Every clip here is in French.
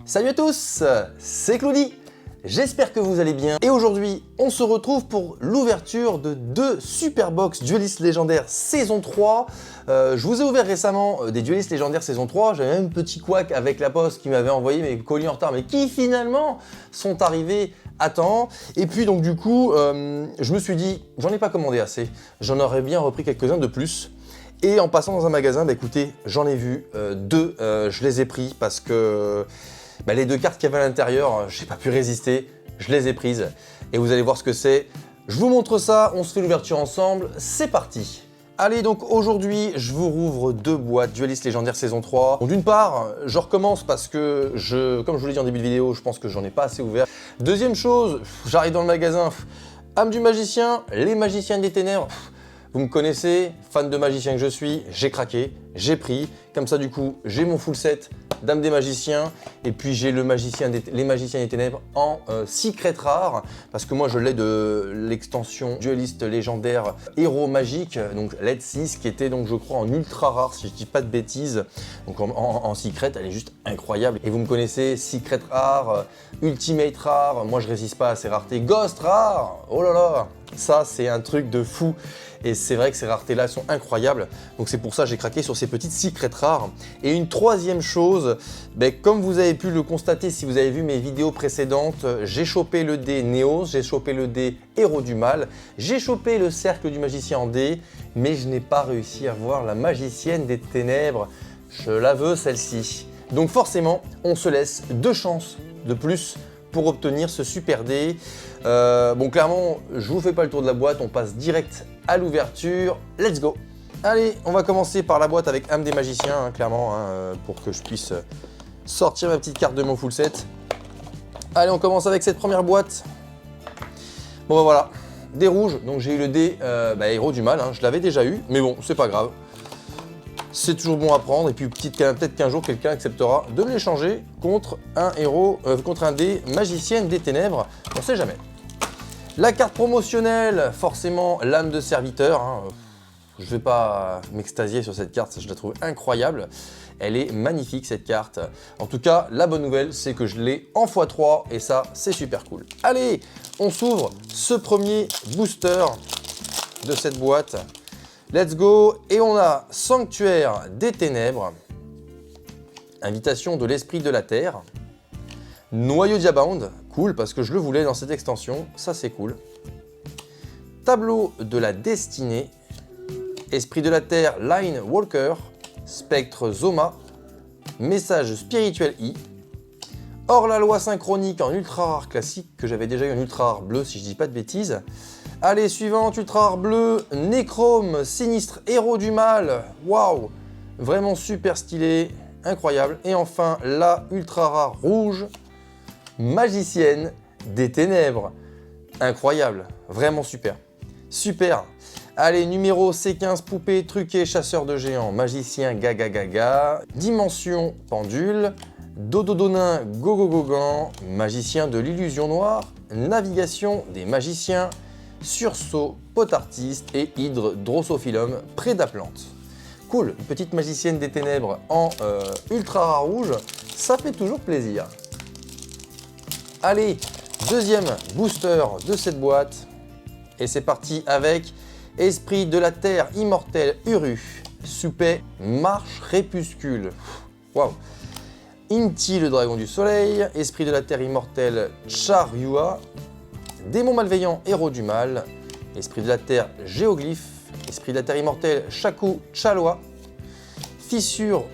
Salut à tous, c'est Claudie. J'espère que vous allez bien et aujourd'hui on se retrouve pour l'ouverture de deux Super Box Duelist Légendaires saison 3. Je vous ai ouvert récemment des Duelist Légendaires saison 3, j'avais même un petit couac avec la poste qui m'avait envoyé mes colis en retard mais qui finalement sont arrivés à temps. Et puis donc du coup je me suis dit j'en ai pas commandé assez, j'en aurais bien repris quelques-uns de plus. Et en passant dans un magasin, bah écoutez, j'en ai vu deux, je les ai pris parce que les deux cartes qu'il y avait à l'intérieur, j'ai pas pu résister, je les ai prises. Et vous allez voir ce que c'est. Je vous montre ça, on se fait l'ouverture ensemble, c'est parti. Allez, donc aujourd'hui, je vous rouvre deux boîtes Duelist Légendaire saison 3. Bon, d'une part, je recommence parce que, comme je vous l'ai dit en début de vidéo, je pense que j'en ai pas assez ouvert. Deuxième chose, j'arrive dans le magasin, âme du magicien, les magiciens des ténèbres. Vous me connaissez, fan de magicien que je suis, j'ai craqué, j'ai pris. Comme ça, du coup, j'ai mon full set Dame des magiciens et puis j'ai les magiciens des ténèbres en secret rare parce que moi je l'ai de l'extension Duelist Légendaire Héros Magique, donc LED 6 qui était donc je crois en ultra rare si je dis pas de bêtises. Donc en secret, elle est juste incroyable. Et vous me connaissez, secret rare, ultimate rare, moi je résiste pas à ces raretés. Ghost rare, oh là là, ça c'est un truc de fou. Et c'est vrai que ces raretés-là sont incroyables. Donc c'est pour ça que j'ai craqué sur ces petites secrets rares. Et une troisième chose, comme vous avez pu le constater si vous avez vu mes vidéos précédentes, j'ai chopé le dé Néos, j'ai chopé le dé Héros du Mal, j'ai chopé le cercle du magicien en dé, mais je n'ai pas réussi à voir la magicienne des ténèbres. Je la veux celle-ci. Donc forcément, on se laisse deux chances de plus pour obtenir ce super dé. Bon, clairement, je vous fais pas le tour de la boîte, on passe direct à l'ouverture. Let's go! Allez, on va commencer par la boîte avec âme des magiciens, hein, clairement, pour que je puisse sortir ma petite carte de mon full set. Allez, on commence avec cette première boîte. Bon, bah voilà, des rouges, donc j'ai eu le dé Héros du Mal, hein, je l'avais déjà eu, mais bon, c'est pas grave. C'est toujours bon à prendre et puis peut-être qu'un jour quelqu'un acceptera de me l'échanger contre un héros, contre un dé magicienne des ténèbres, on sait jamais. La carte promotionnelle, forcément l'âme de serviteur. Hein. Je ne vais pas m'extasier sur cette carte, je la trouve incroyable. Elle est magnifique cette carte. En tout cas, la bonne nouvelle, c'est que je l'ai en x3 et ça, c'est super cool. Allez, on s'ouvre ce premier booster de cette boîte. Let's go! Et on a Sanctuaire des ténèbres, Invitation de l'esprit de la terre, Noyau Diabound, cool parce que je le voulais dans cette extension, ça c'est cool. Tableau de la destinée, Esprit de la terre Line Walker, Spectre Zoma, Message spirituel I, Hors-la-loi synchronique en ultra rare classique que j'avais déjà eu en ultra rare bleu si je dis pas de bêtises. Allez, suivante, ultra rare bleu, Nécrome, sinistre héros du mal, waouh, vraiment super stylé, incroyable. Et enfin, la ultra rare rouge, magicienne des ténèbres, incroyable, vraiment super, super. Allez, numéro C15, poupée truquée, chasseur de géants, magicien gaga gaga, dimension pendule, Dododonin Gogogogan, magicien de l'illusion noire, navigation des magiciens, sursaut potartiste et hydre drosophilum prédaplante. Cool, une petite magicienne des ténèbres en ultra rare rouge, ça fait toujours plaisir. Allez, deuxième booster de cette boîte et c'est parti avec Esprit de la terre immortel Uru, Supé marche répuscule. Waouh. Inti le dragon du soleil, Esprit de la terre immortel Charyua, Démon malveillant héros du mal, Esprit de la terre géoglyphe, Esprit de la terre immortel Shaku Chaloa, Fissure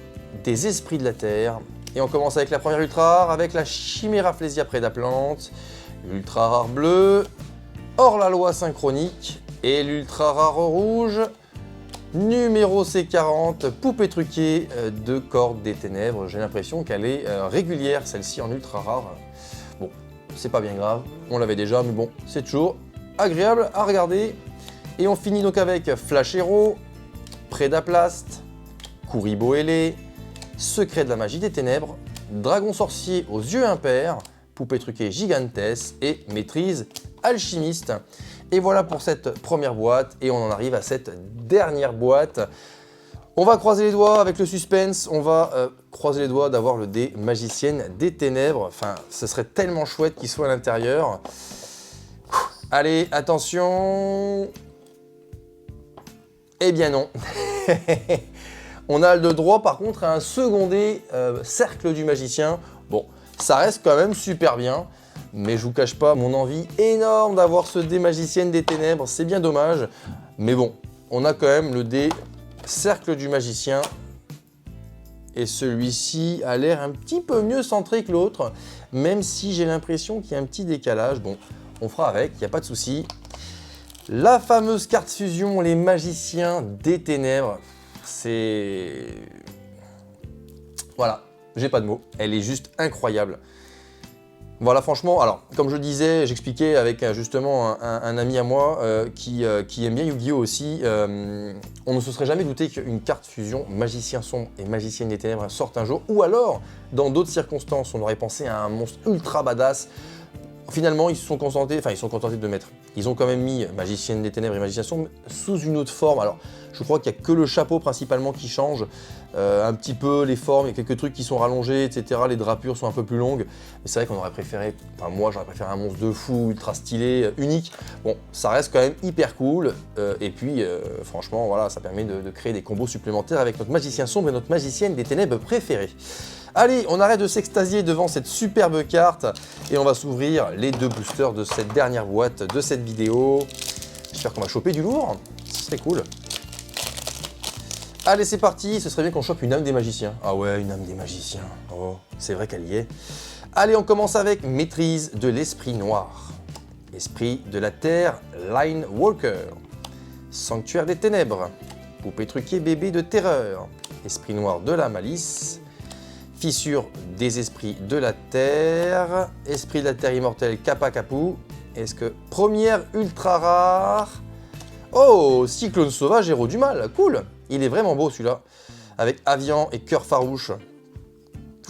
des esprits de la terre. Et on commence avec la première ultra rare avec la Chiméraplésia prédaplante, l'ultra rare bleu, Hors-la-loi synchronique et l'ultra rare rouge, numéro C40, poupée truquée de corde des ténèbres. J'ai l'impression qu'elle est régulière, celle-ci en ultra rare. Bon, c'est pas bien grave, on l'avait déjà, mais bon, c'est toujours agréable à regarder. Et on finit donc avec Flash Héros, Prédaplast, Kuribo ailé, Secret de la magie des ténèbres, Dragon sorcier aux yeux impairs, poupée truquée gigantes et maîtrise alchimiste. Et voilà pour cette première boîte et on en arrive à cette dernière boîte. On va croiser les doigts avec le suspense, on va croiser les doigts d'avoir le dé magicienne des ténèbres. Enfin, ce serait tellement chouette qu'il soit à l'intérieur. Allez, attention. Eh bien non. On a le droit par contre à un second dé cercle du magicien. Bon, ça reste quand même super bien. Mais je vous cache pas mon envie énorme d'avoir ce dé magicienne des ténèbres. C'est bien dommage. Mais bon, on a quand même le dé cercle du magicien. Et celui-ci a l'air un petit peu mieux centré que l'autre. Même si j'ai l'impression qu'il y a un petit décalage. Bon, on fera avec, il n'y a pas de souci. La fameuse carte fusion, les magiciens des ténèbres. C'est... Voilà, j'ai pas de mots. Elle est juste incroyable. Voilà, franchement, alors, comme je disais, j'expliquais avec justement un ami à moi qui aime bien Yu-Gi-Oh aussi, on ne se serait jamais douté qu'une carte fusion magicien sombre et magicienne des ténèbres sorte un jour, ou alors, dans d'autres circonstances, on aurait pensé à un monstre ultra badass. Finalement, ils se sont contentés, de mettre. Ils ont quand même mis magicienne des ténèbres et magicien sombre sous une autre forme. Alors, je crois qu'il n'y a que le chapeau principalement qui change. Un petit peu les formes, il y a quelques trucs qui sont rallongés, etc. Les drapures sont un peu plus longues. Mais c'est vrai qu'on aurait préféré, enfin moi j'aurais préféré un monstre de fou, ultra stylé, unique. Bon, ça reste quand même hyper cool. Et puis, franchement, voilà, ça permet de créer des combos supplémentaires avec notre magicien sombre et notre magicienne des ténèbres préférée. Allez, on arrête de s'extasier devant cette superbe carte et on va s'ouvrir les deux boosters de cette dernière boîte de cette vidéo. J'espère qu'on va choper du lourd, ce serait cool. Allez, c'est parti, ce serait bien qu'on chope une âme des magiciens. Ah ouais, une âme des magiciens, oh, c'est vrai qu'elle y est. Allez, on commence avec maîtrise de l'esprit noir. Esprit de la terre, Line Walker. Sanctuaire des ténèbres. Poupée truquée bébé de terreur. Esprit noir de la malice. Fissure des esprits de la terre, esprit de la terre immortelle Kappa Kapu. Est-ce que première ultra rare? Oh, cyclone sauvage héros du mal, cool. Il est vraiment beau celui-là, avec Avian et cœur farouche,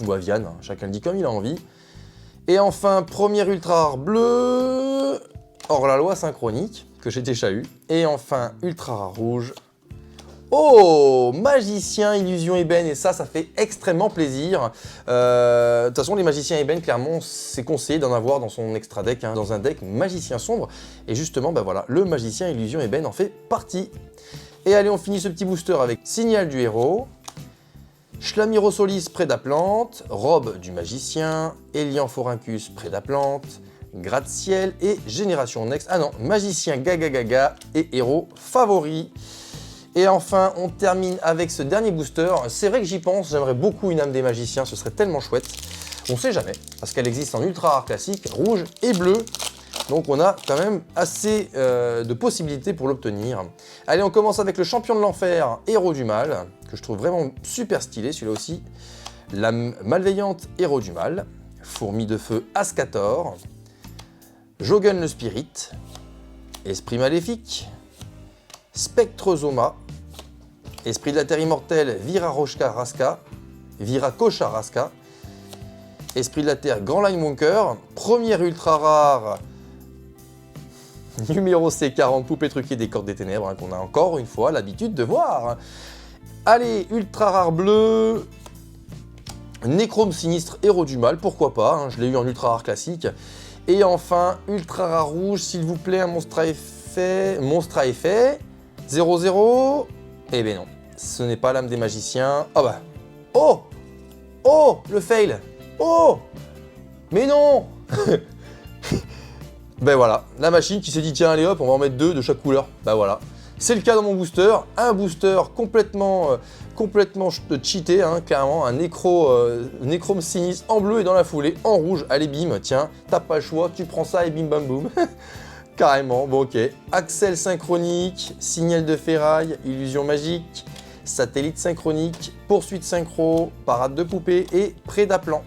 ou Avian, hein, chacun le dit comme il a envie. Et enfin, première ultra rare bleu, hors la loi synchronique, que j'ai déjà eu. Et enfin, ultra rare rouge. Oh, magicien, illusion ébène, et ça fait extrêmement plaisir. De toute façon, les magiciens ébène, clairement, c'est conseillé d'en avoir dans son extra deck, hein, dans un deck magicien sombre. Et justement, bah voilà, le magicien illusion ébène en fait partie. Et allez, on finit ce petit booster avec Signal du héros, Schlamirosolis Prédaplante, Robe du magicien, Elianphorhynchus Prédaplante, Gratte-ciel et Génération Next. Ah non, magicien Gaga Gaga et héros favori. Et enfin, on termine avec ce dernier booster. C'est vrai que j'y pense, j'aimerais beaucoup une âme des magiciens, ce serait tellement chouette. On sait jamais, parce qu'elle existe en ultra rare classique, rouge et bleu. Donc on a quand même assez de possibilités pour l'obtenir. Allez, on commence avec le champion de l'enfer, héros du mal, que je trouve vraiment super stylé, celui-là aussi. La malveillante héros du mal, fourmi de feu Ascator, Jogen le spirit, esprit maléfique, Spectrozoma, esprit de la terre immortelle Viraroshka Raska, Virakosha Raska, esprit de la terre Grand Line Walker, première ultra rare numéro C40, poupée truquée des cordes des ténèbres, hein, qu'on a encore une fois l'habitude de voir. Allez, ultra rare bleu, Nécrome sinistre héros du mal, pourquoi pas, hein, je l'ai eu en ultra rare classique. Et enfin, ultra rare rouge, s'il vous plaît, un monstre à effet, 0-0, eh ben non, ce n'est pas l'âme des magiciens. Ah bah, oh, oh, le fail, oh, mais non. Ben voilà, la machine qui s'est dit tiens allez hop, on va en mettre deux de chaque couleur. Ben voilà, c'est le cas dans mon booster, un booster complètement cheaté, hein, clairement, un Nécrome sinistre en bleu et dans la foulée, en rouge, allez bim, tiens, t'as pas le choix, tu prends ça et bim bam boum. Carrément, bon ok. Axel synchronique, signal de ferraille, illusion magique, satellite synchronique, poursuite synchro, parade de poupée et prédaplan.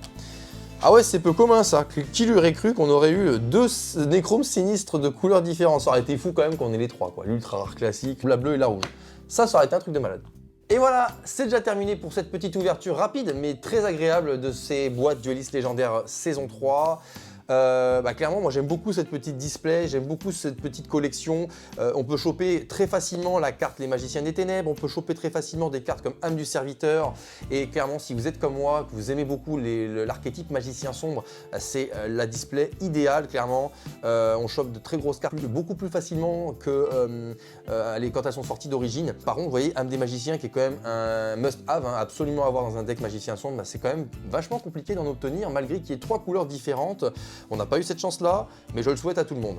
Ah ouais, c'est peu commun ça. Qui lui aurait cru qu'on aurait eu deux néchromes sinistres de couleurs différentes? Ça aurait été fou quand même qu'on ait les trois, quoi. L'ultra rare classique, la bleue et la rouge. Ça aurait été un truc de malade. Et voilà, c'est déjà terminé pour cette petite ouverture rapide mais très agréable de ces boîtes Duelist légendaires saison 3. Clairement, moi j'aime beaucoup cette petite display, j'aime beaucoup cette petite collection. On peut choper très facilement la carte Les Magiciens des Ténèbres, on peut choper très facilement des cartes comme Âme du Serviteur. Et clairement, si vous êtes comme moi, que vous aimez beaucoup l'archétype magicien sombre, c'est la display idéale, clairement. On chope de très grosses cartes beaucoup plus facilement que quand elles sont sorties d'origine. Par contre, vous voyez, Âme des Magiciens qui est quand même un must-have, hein, absolument à avoir dans un deck magicien sombre, c'est quand même vachement compliqué d'en obtenir, malgré qu'il y ait 3 couleurs différentes. On n'a pas eu cette chance-là, mais je le souhaite à tout le monde.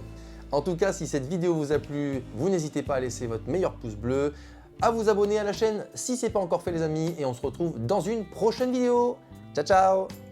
En tout cas, si cette vidéo vous a plu, vous n'hésitez pas à laisser votre meilleur pouce bleu, à vous abonner à la chaîne si ce n'est pas encore fait les amis, et on se retrouve dans une prochaine vidéo. Ciao ciao!